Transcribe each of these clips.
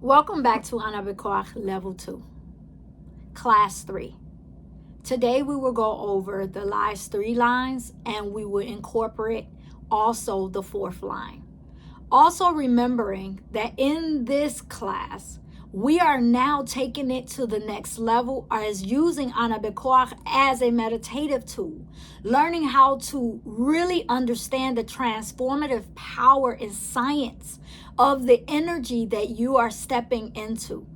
Welcome back to Beco'ach Level 2, Class 3. Today we will go over the last 3 lines and we will incorporate also the 4th line. Also remembering that in this class, we are now taking it to the next level as using Beco'ach as a meditative tool, learning how to really understand the transformative power and science of the energy that you are stepping into.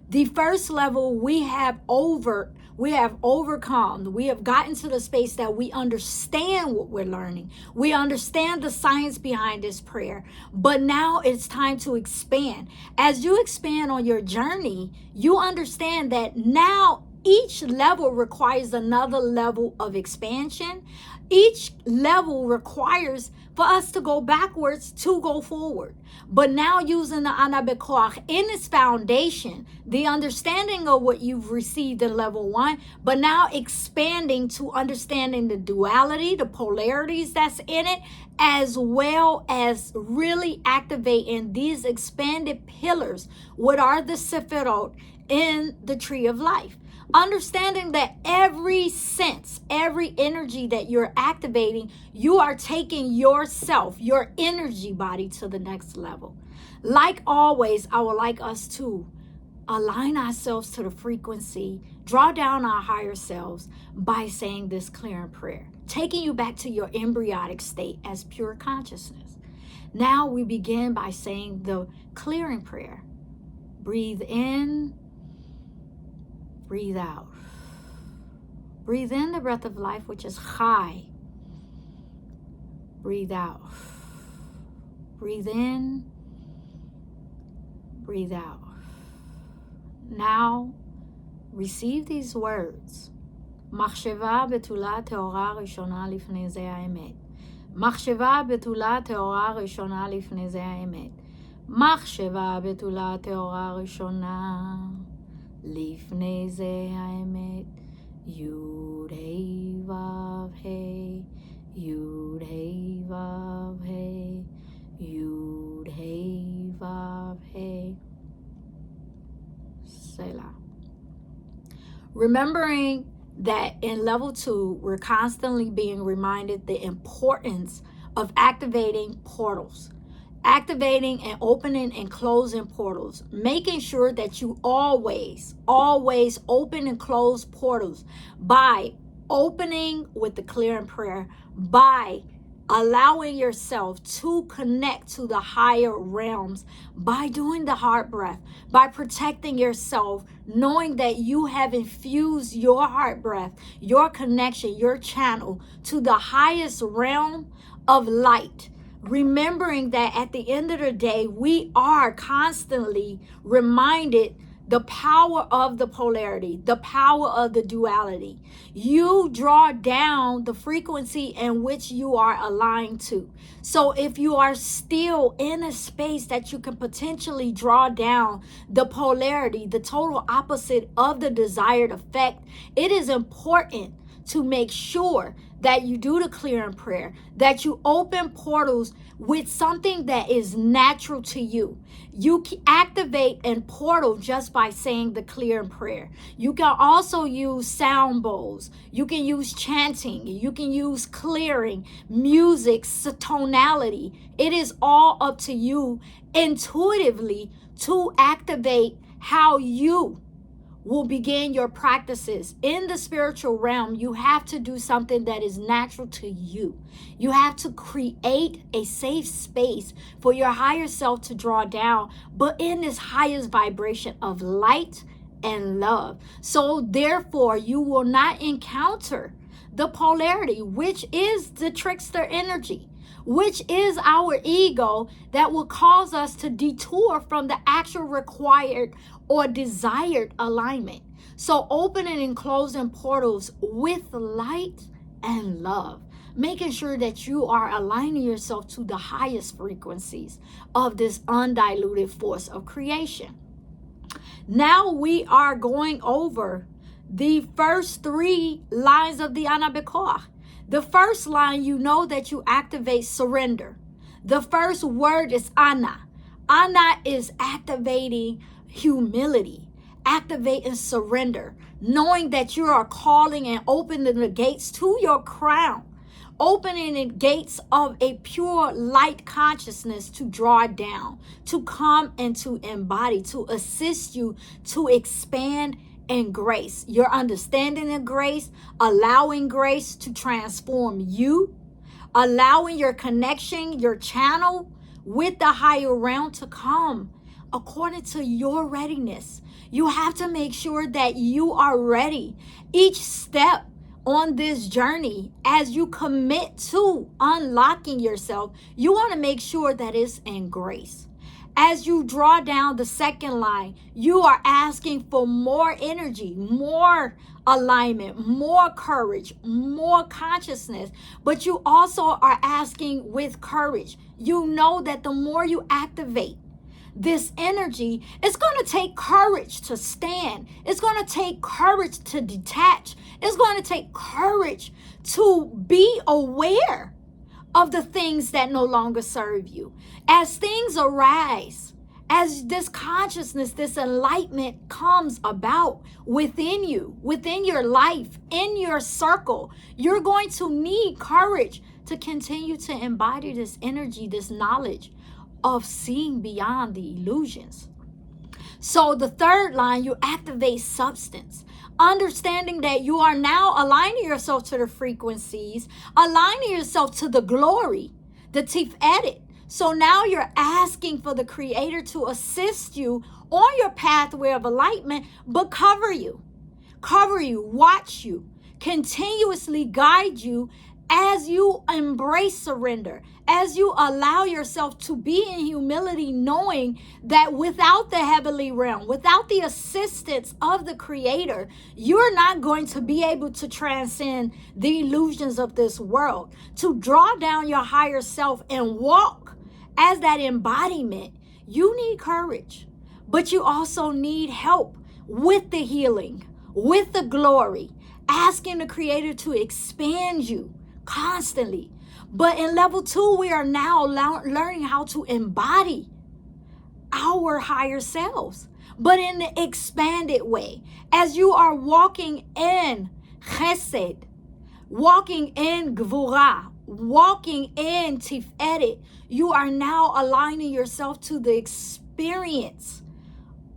The first level we have overcome. We have gotten to the space that we understand what we're learning. We understand the science behind this prayer. But now it's time to expand. As you expand on your journey, you understand that now each level requires another level of expansion. Each level requires for us to go backwards to go forward. But now using the Beco'ach in its foundation, the understanding of what you've received in level 1, but now expanding to understanding the duality, the polarities that's in it, as well as really activating these expanded pillars, what are the Sephirot in the tree of life. Understanding that every sense, every energy that you're activating, you are taking yourself, your energy body to the next level. Like always, I would like us to align ourselves to the frequency, draw down our higher selves by saying this clearing prayer, taking you back to your embryonic state as pure consciousness. Now we begin by saying the clearing prayer. Breathe in. Breathe out. Breathe in the breath of life, which is high. Breathe out. Breathe in. Breathe out. Now, receive these words. מחשבה בתולה טהורה ראשונה לפני זה האמת. מחשבה בתולה טהורה ראשונה לפני זה האמת. מחשבה בתולה טהורה ראשונה לפני זה האמת. יוד ה' ו' ה' יוד ה' ו' ה' יוד ה' ו' ה'. Selah. Remembering that in level 2, we're constantly being reminded the importance of activating portals. Activating and opening and closing portals, making sure that you always open and close portals by opening with the clearing prayer, by allowing yourself to connect to the higher realms, by doing the heart breath, by protecting yourself, knowing that you have infused your heart breath, your connection, your channel to the highest realm of light. Remembering that at the end of the day, we are constantly reminded the power of the polarity, the power of the duality. You draw down the frequency in which you are aligned to. So if you are still in a space that you can potentially draw down the polarity, the total opposite of the desired effect, it is important to make sure that you do the clearing prayer, that you open portals with something that is natural to you. You can activate a portal just by saying the clearing prayer. You can also use sound bowls. You can use chanting. You can use clearing, music, tonality. It is all up to you intuitively to activate how you will begin your practices. In the spiritual realm, you have to do something that is natural to you. You have to create a safe space for your higher self to draw down, but in this highest vibration of light and love. So therefore, you will not encounter the polarity, which is the trickster energy, which is our ego that will cause us to detour from the actual required or desired alignment. So opening and closing portals with light and love, making sure that you are aligning yourself to the highest frequencies of this undiluted force of creation. Now we are going over the first 3 lines of the Beco'ach. The first line, you know that you activate surrender. The first word is Ana. Ana is activating humility. Activate and surrender, knowing that you are calling and opening the gates to your crown, opening the gates of a pure light consciousness to draw down, to come and to embody, to assist you to expand in grace. Your understanding of grace, allowing grace to transform you, allowing your connection, your channel with the higher realm to come according to your readiness. You have to make sure that you are ready. Each step on this journey, as you commit to unlocking yourself, you want to make sure that it's in grace. As you draw down the second line, you are asking for more energy, more alignment, more courage, more consciousness, but you also are asking with courage. You know that the more you activate this energy, it's going to take courage to stand. It's going to take courage to detach. It's going to take courage to be aware of the things that no longer serve you. As things arise, as this consciousness, this enlightenment comes about within you, within your life, in your circle, you're going to need courage to continue to embody this energy, this knowledge of seeing beyond the illusions. So the third line, you activate substance, understanding that you are now aligning yourself to the frequencies, aligning yourself to the glory, the Tiferet. So now you're asking for the Creator to assist you on your pathway of enlightenment, but cover you, watch you, continuously guide you as you embrace surrender, as you allow yourself to be in humility, knowing that without the heavenly realm, without the assistance of the Creator, you're not going to be able to transcend the illusions of this world, to draw down your higher self and walk as that embodiment. You need courage, but you also need help with the healing, with the glory, asking the Creator to expand you constantly. But in level 2, we are now learning how to embody our higher selves, but in the expanded way. As you are walking in chesed, walking in gvura, walking in tiferet, you are now aligning yourself to the experience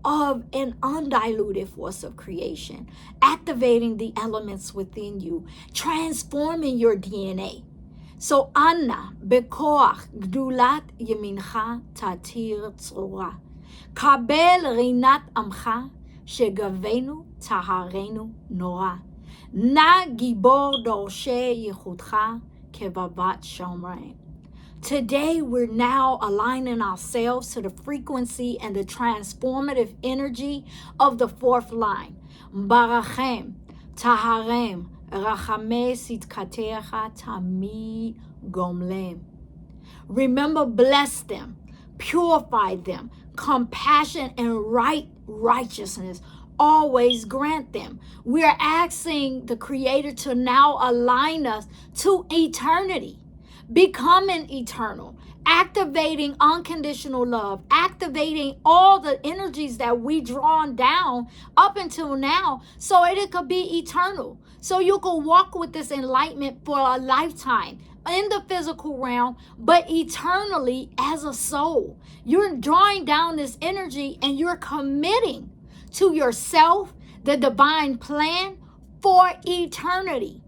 of an undiluted force of creation, activating the elements within you, transforming your DNA. So Anna, Beco'ach Gdulat Yemincha Tatir Tzora. Kabel Rinat Amcha Shegavenu Taharenu Nora. Na Gibor Dorshe Yechutcha Kevavat Shomraim. Today, we're now aligning ourselves to the frequency and the transformative energy of the fourth line. Barachem, Taharem, Rachame Sitkatecha Tamid Gomlem. Remember, bless them, purify them, compassion and righteousness. Always grant them. We are asking the Creator to now align us to eternity, becoming eternal, activating unconditional love, activating all the energies that we drawn down up until now so it could be eternal. So you can walk with this enlightenment for a lifetime in the physical realm, but eternally as a soul. You're drawing down this energy and you're committing to yourself, the divine plan for eternity.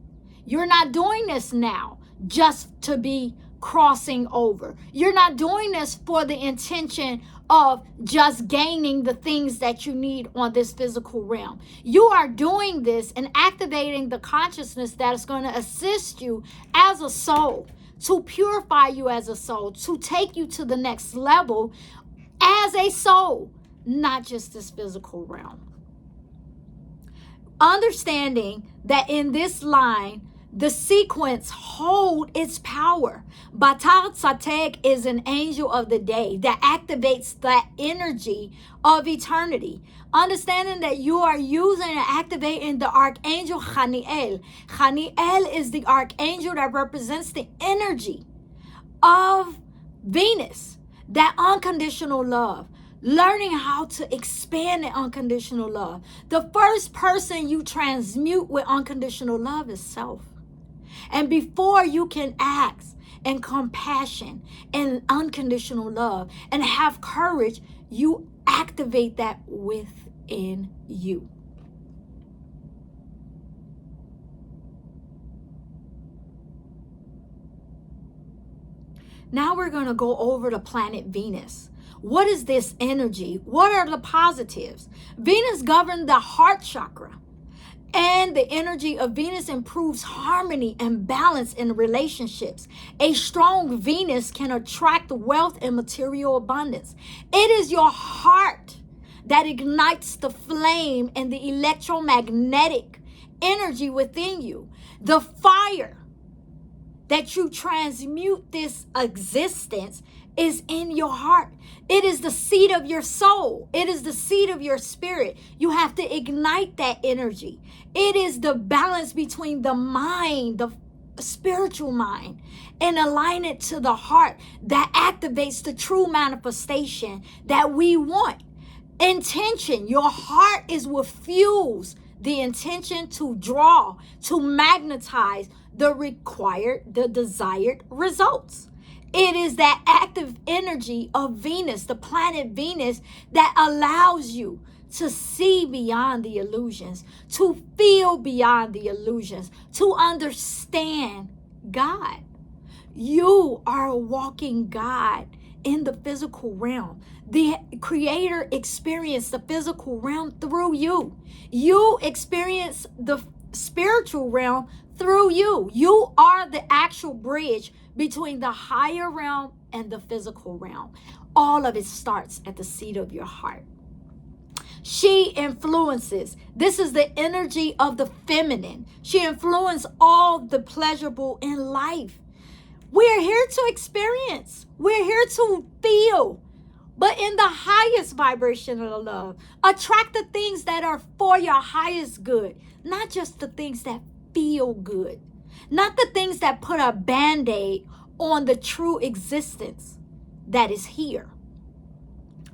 You're not doing this now just to be crossing over. You're not doing this for the intention of just gaining the things that you need on this physical realm. You are doing this and activating the consciousness that is going to assist you as a soul, to purify you as a soul, to take you to the next level as a soul, not just this physical realm. Understanding that in this line, the sequence hold its power. Batar Tzatek is an angel of the day that activates that energy of eternity. Understanding that you are using and activating the archangel Chaniel. Chaniel is the archangel that represents the energy of Venus, that unconditional love. learning how to expand in unconditional love. The first person you transmute with unconditional love is self. And before you can act in compassion and unconditional love and have courage, you activate that within you. Now we're going to go over the planet Venus. What is this energy? What are the positives? Venus governs the heart chakra. And the energy of Venus improves harmony and balance in relationships. A strong Venus can attract wealth and material abundance. It is your heart that ignites the flame and the electromagnetic energy within you. The fire that you transmute this existence is in your heart. It is the seed of your soul. It is the seed of your spirit. You have to ignite that energy. It is the balance between the mind, the spiritual mind, and align it to the heart that activates the true manifestation that we want. Intention. Your heart is what fuels the intention to draw, to magnetize the desired results. It is that active energy of Venus, the planet Venus, that allows you to see beyond the illusions, to feel beyond the illusions, to understand God. You are a walking God in the physical realm. The Creator experienced the physical realm through you. You experience the spiritual realm through you. You are the actual bridge between the higher realm and the physical realm. All of it starts at the seat of your heart. She influences. This is the energy of the feminine. She influences all the pleasurable in life. We're here to experience. We're here to feel. But in the highest vibration of love, attract the things that are for your highest good, not just the things that feel good, not the things that put a band-aid on the true existence that is here.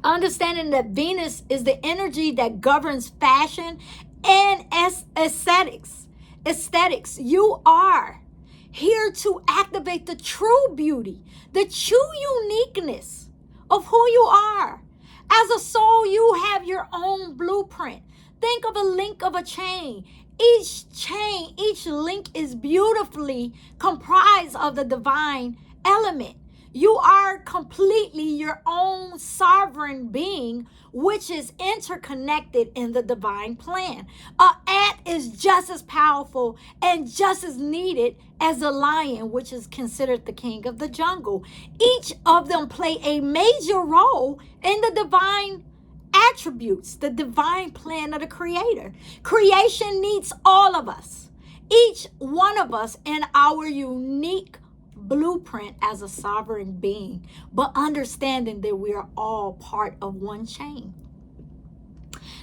Understanding that Venus is the energy that governs fashion and aesthetics. You are here to activate the true beauty, the true uniqueness of who you are. As a soul, you have your own blueprint. Think of a link of a chain. Each link is beautifully comprised of the divine element. You are completely your own sovereign being, which is interconnected in the divine plan. An ant is just as powerful and just as needed as a lion, which is considered the king of the jungle. Each of them play a major role in the divine attributes, the divine plan of the Creator. Creation needs all of us, each one of us in our unique blueprint as a sovereign being, but understanding that we are all part of one chain.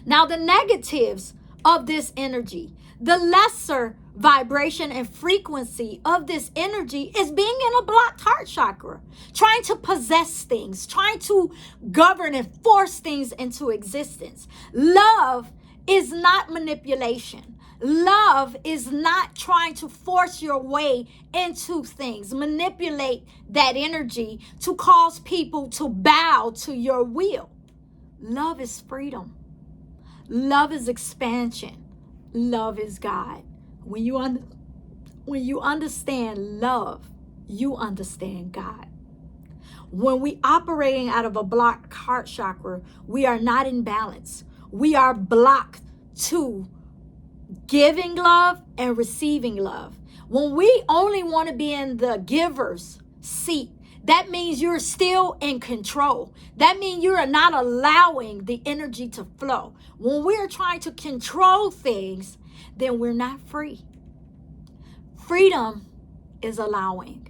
Now, the negatives of this energy, the lesser vibration and frequency of this energy is being in a blocked heart chakra, trying to possess things, trying to govern and force things into existence. Love is not manipulation. Love is not trying to force your way into things, manipulate that energy to cause people to bow to your will. Love is freedom. Love is expansion. Love is God. When you understand love, you understand God. When we operating out of a blocked heart chakra, we are not in balance. We are blocked to giving love and receiving love. When we only want to be in the giver's seat, that means you're still in control. That means you are not allowing the energy to flow. When we're trying to control things, then we're not free. Freedom is allowing,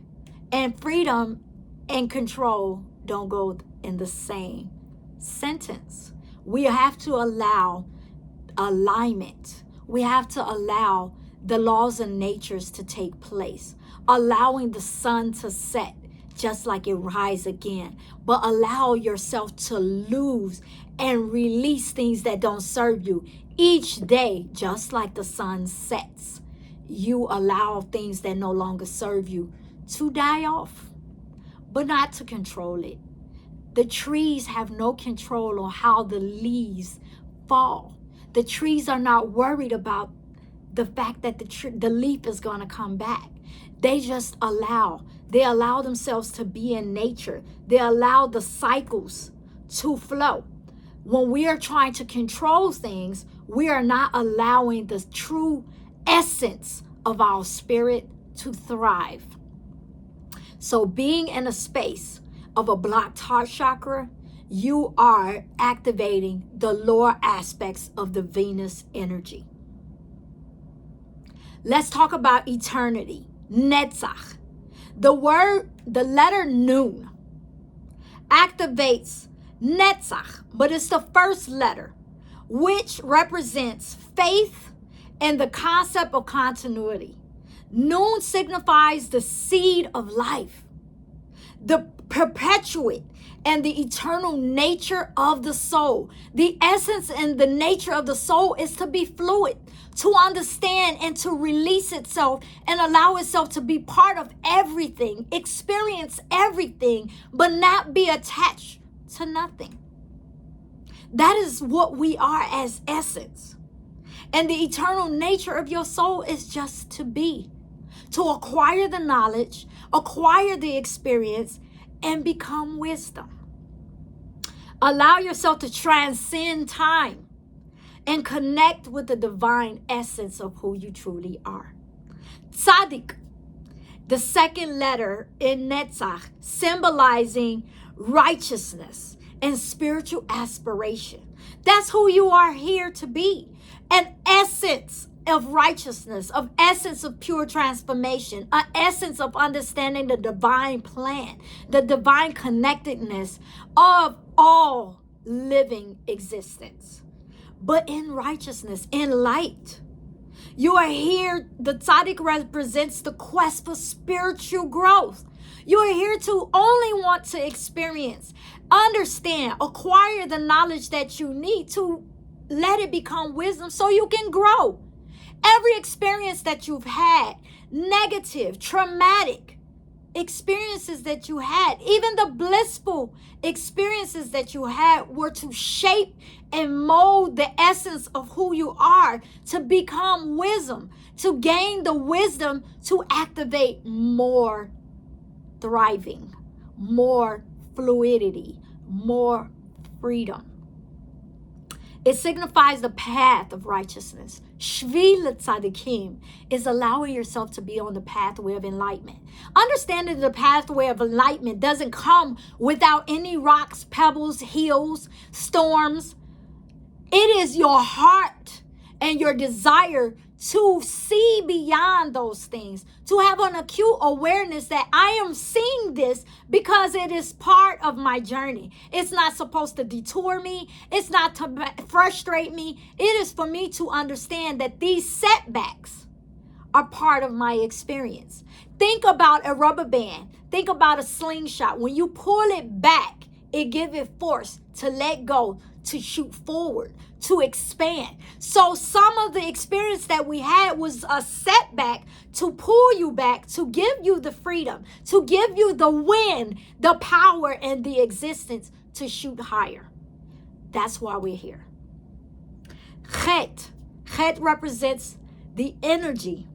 and freedom and control don't go in the same sentence. We have to allow alignment. We have to allow the laws of nature to take place, allowing the sun to set, just like it rise again. But allow yourself to lose and release things that don't serve you. Each day, just like the sun sets, you allow things that no longer serve you to die off, but not to control it. The trees have no control on how the leaves fall. The trees are not worried about the fact that the leaf is going to come back. They just allow. They allow themselves to be in nature. They allow the cycles to flow. When we are trying to control things, we are not allowing the true essence of our spirit to thrive. So being in a space of a blocked heart chakra, you are activating the lower aspects of the Venus energy. Let's talk about eternity. Netzach. The letter Nun activates Netzach, but it's the first letter, which represents faith and the concept of continuity. Nun signifies the seed of life, the perpetuate and the eternal nature of the soul. The essence and the nature of the soul is to be fluid, to understand and to release itself and allow itself to be part of everything, experience everything, but not be attached to nothing. That is what we are as essence. And the eternal nature of your soul is just to be, to acquire the knowledge, acquire the experience, and become wisdom. Allow yourself to transcend time and connect with the divine essence of who you truly are. Tzaddik, the second letter in Netzach, symbolizing righteousness and spiritual aspiration. That's who you are here to be. An essence of righteousness, of essence of pure transformation, an essence of understanding the divine plan, the divine connectedness of all living existence. But in righteousness, in light. You are here, the tzaddik represents the quest for spiritual growth. You are here to only want to experience, understand, acquire the knowledge that you need to let it become wisdom so you can grow. Every experience that you've had, negative, traumatic experiences that you had, even the blissful experiences that you had, were to shape and mold the essence of who you are, to become wisdom, to gain the wisdom to activate more thriving, more fluidity, more freedom. It signifies the path of righteousness. Shvi l'tzadikim is allowing yourself to be on the pathway of enlightenment. Understanding the pathway of enlightenment doesn't come without any rocks, pebbles, hills, storms. It is your heart and your desire to see beyond those things, to have an acute awareness that I am seeing this because it is part of my journey. It's not supposed to detour me. It's not to frustrate me. It is for me to understand that these setbacks are part of my experience. Think about a rubber band. Think about a slingshot. When you pull it back, it gives it force to let go, to shoot forward, to expand. So some of the experience that we had was a setback to pull you back, to give you the freedom, to give you the wind, the power, and the existence to shoot higher. That's why we're here. Chet. Chet represents the energy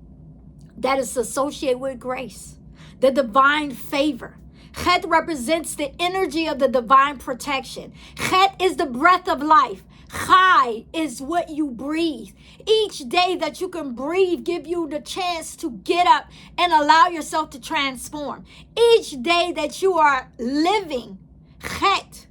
that is associated with grace, the divine favor. Chet represents the energy of the divine protection. Chet is the breath of life. Chai is what you breathe. Each day that you can breathe give you the chance to get up and allow yourself to transform. Each day that you are living, Chet,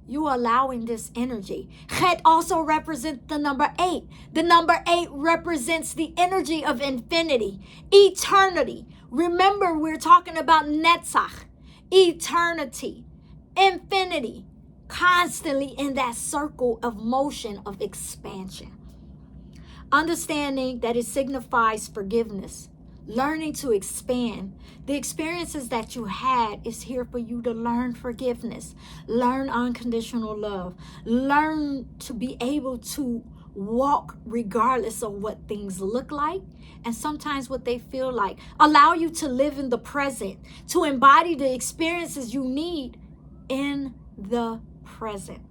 you are allowing this energy. Chet also represents the number 8. The number 8 represents the energy of infinity, eternity. Remember, we're talking about Netzach, eternity, infinity, constantly in that circle of motion of expansion. Understanding that it signifies forgiveness, learning to expand. The experiences that you had is here for you to learn forgiveness, learn unconditional love, learn to be able to walk regardless of what things look like and sometimes what they feel like. Allow you to live in the present, to embody the experiences you need in the present.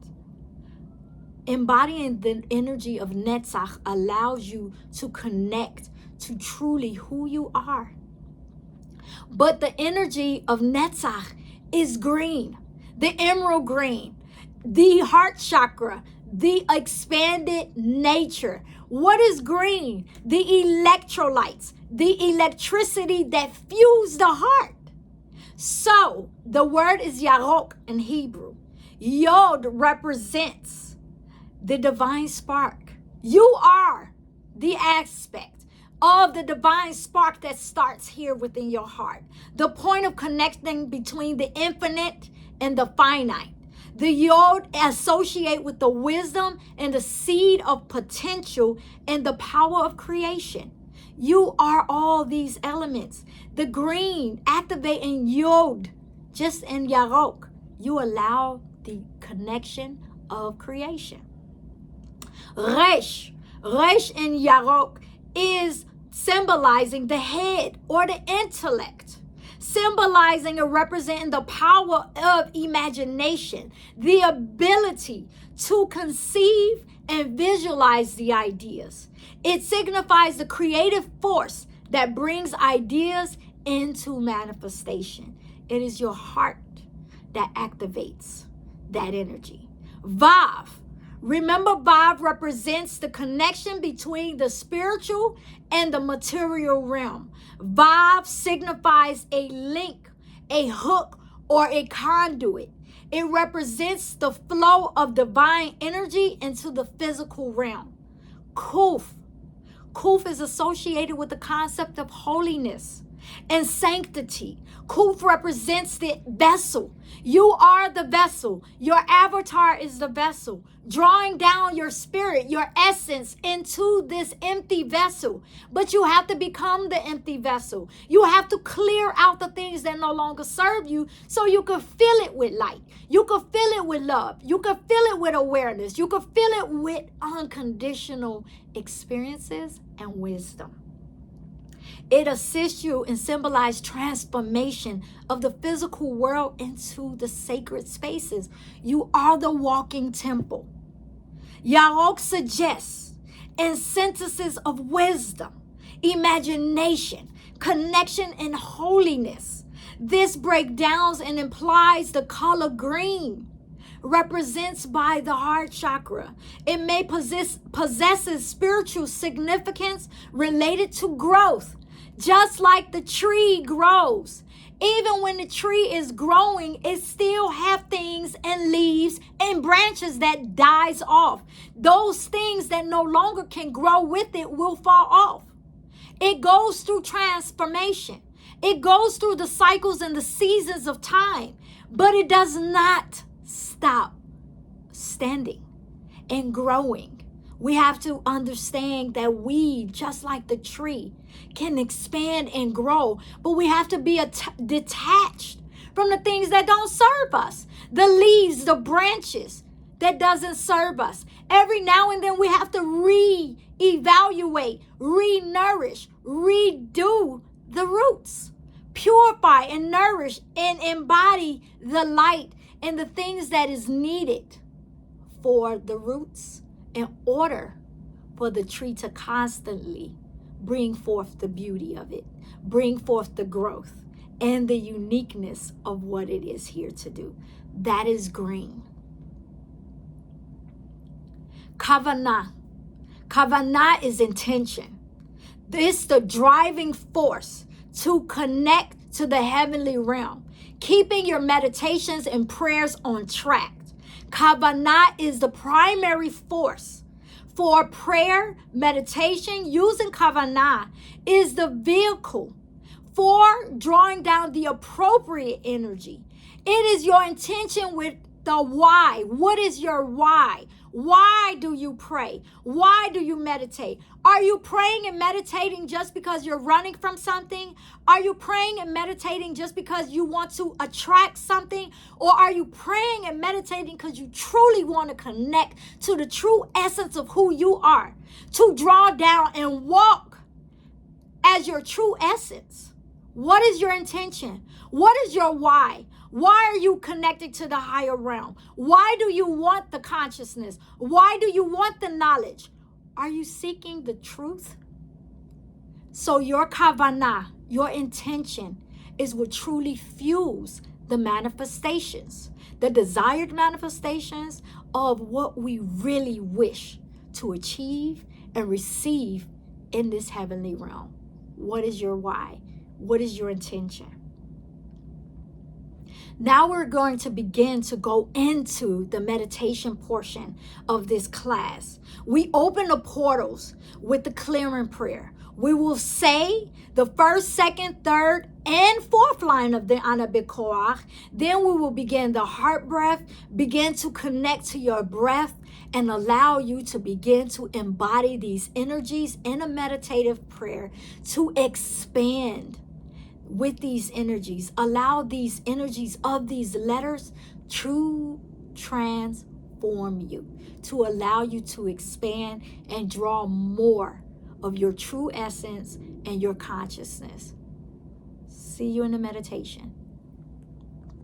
Embodying the energy of Netzach allows you to connect to truly who you are. But the energy of Netzach is green, the emerald green, the heart chakra, the expanded nature. What is green? The electrolytes, the electricity that fuels the heart. So the word is Yarok in Hebrew. Yod represents the divine spark. You are the aspect of the divine spark that starts here within your heart. The point of connecting between the infinite and the finite. The Yod associate with the wisdom and the seed of potential and the power of creation. You are all these elements. The green activating Yod, just in Yarok, you allow the connection of creation. Resh in Yarok is symbolizing the head or the intellect, symbolizing and representing the power of imagination, the ability to conceive and visualize the ideas. It signifies the creative force that brings ideas into manifestation. It is your heart that activates that energy. Vav. Remember, Vav represents the connection between the spiritual and the material realm. Vav signifies a link, a hook, or a conduit. It represents the flow of divine energy into the physical realm. Kuf. Kuf is associated with the concept of holiness and sanctity. Kuf represents the vessel. You are the vessel. Your avatar is the vessel, drawing down your spirit, your essence into this empty vessel. But you have to become the empty vessel. You have to clear out the things that no longer serve you so you can fill it with light. You can fill it with love. You can fill it with awareness. You can fill it with unconditional experiences and wisdom. It assists you and symbolizes transformation of the physical world into the sacred spaces. You are the walking temple. Yarok suggests in synthesis of wisdom, imagination, connection, and holiness. This breakdowns and implies the color green represents by the heart chakra. It may possesses spiritual significance related to growth. Just like the tree grows. Even when the tree is growing, it still have things and leaves and branches that dies off. Those things that no longer can grow with it will fall off. It goes through transformation. It goes through the cycles and the seasons of time, but it does not stop standing and growing. We have to understand that we, just like the tree, can expand and grow, but we have to be detached from the things that don't serve us, the leaves, the branches that doesn't serve us. Every now and then we have to reevaluate, re-nourish, redo the roots, purify and nourish and embody the light and the things that is needed for the roots in order for the tree to constantly bring forth the beauty of it, bring forth the growth and the uniqueness of what it is here to do. That is green. Kavanah. Kavanah is intention. It's the driving force to connect to the heavenly realm, keeping your meditations and prayers on track. Kavanah is the primary force for prayer, meditation. Using Kavanah is the vehicle for drawing down the appropriate energy. It is your intention with the why. What is your why? Why do you pray? Why do you meditate? Are you praying and meditating just because you're running from something? Are you praying and meditating just because you want to attract something? Or are you praying and meditating because you truly want to connect to the true essence of who you are? To draw down and walk as your true essence. What is your intention? What is your why? Why are you connected to the higher realm? Why do you want the consciousness? Why do you want the knowledge? Are you seeking the truth? So your kavanah, your intention, is what truly fuels the manifestations, the desired manifestations of what we really wish to achieve and receive in this heavenly realm. What is your why? What is your intention? Now we're going to begin to go into the meditation portion of this class. We open the portals with the clearing prayer. We will say the first, second, third, and fourth line of the Ana Beco'ach. Then we will begin the heart breath, begin to connect to your breath, and allow you to begin to embody these energies in a meditative prayer to expand with these energies. Allow these energies of these letters to transform you, to allow you to expand and draw more of your true essence and your consciousness. See you in the meditation.